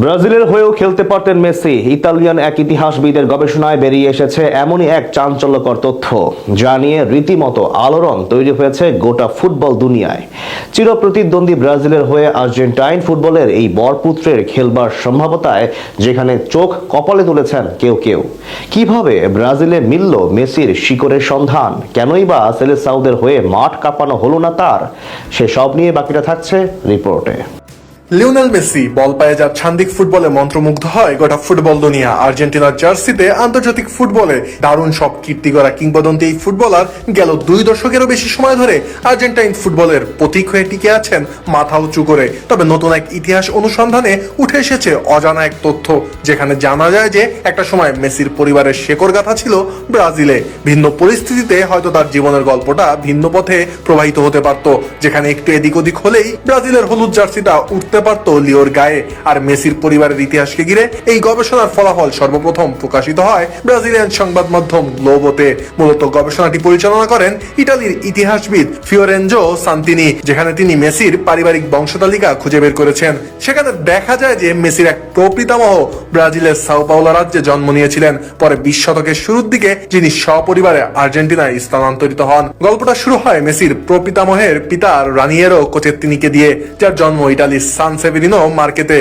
ব্রাজিলের হয়েও খেলতে পারতেন মেসি। ইতালিয়ান এক ইতিহাসবিদের গবেষণায় বেরিয়ে এসেছে এমনই এক চাঞ্চল্যকর তথ্য, যা নিয়ে রীতিমতো আলোড়ন তৈরি হয়েছে গোটা ফুটবল দুনিয়ায়। চিরপ্রতিদ্বন্দ্বী ব্রাজিলের হয়ে আর্জেন্টাইন ফুটবলের এই বরপুত্রের খেলবার সম্ভাবনায় যেখানে চোখ কপালে তুলেছেন কেউ কেউ। কিভাবে ব্রাজিলে মিলল মেসির শিকড়ের সন্ধান, কেনই বা সেলেসাওদের হয়ে মাঠ কাঁপানো হলো না তার, সে সব নিয়ে বাকিটা থাকছে রিপোর্টে। লিওনেল মেসি বল পায়ে যার ছান্দিক ফুটবলে মন্ত্রমুগ্ধ হয় গোটা ফুটবল দুনিয়া। আর্জেন্টিনার জার্সিতে আন্তর্জাতিক ফুটবলে দারুণ সব কীর্তি গড়া কিংবদন্তি এই ফুটবলার গেল 2 দশকেরও বেশি সময় ধরে আর্জেন্টাইন ফুটবলের প্রতীক হয়ে টিকে আছেন মাথা উঁচু করে। তবে নতুন এক ইতিহাস অনুসন্ধানে উঠে এসেছে অজানা এক তথ্য, যেখানে জানা যায় যে একটা সময় মেসির পরিবারের শেকড় গাথা ছিল ব্রাজিলে। ভিন্ন পরিস্থিতিতে হয়তো তার জীবনের গল্পটা ভিন্ন পথে প্রবাহিত হতে পারত, যেখানে একটু এদিক ওদিক হলেই ব্রাজিলের হলুদ জার্সিটা উঠতে পারত লিওর গায়ে। আর মেসির পরিবারের ইতিহাসকে ঘিরে এই গবেষণার ফলাফল সর্বপ্রথম প্রকাশিত হয় ব্রাজিলিয়ান সংবাদ মাধ্যম গ্লোবোতে। মূলত গবেষণাটি পরিচালনা করেন ইতালির ইতিহাসবিদ ফিওরেনজো সান্তিনি, যেখানে তিনি মেসির পারিবারিক বংশতালিকা খুঁজে বের করেছেন। সেখানে দেখা যায় যে মেসির এক প্রপিতামহ ব্রাজিলের সাও পাওলো রাজ্যে জন্ম নিয়েছিলেন। পরে 20 শতকের শুরুর দিকে যিনি সপরিবারে আর্জেন্টিনায় স্থানান্তরিত হন। গল্পটা শুরু হয় মেসির প্রপিতামহের পিতা রানিয়েরো কোচেত্তিনিকে দিয়ে, যার জন্ম ইতালির সান সেভেরিনো মার্কেতে।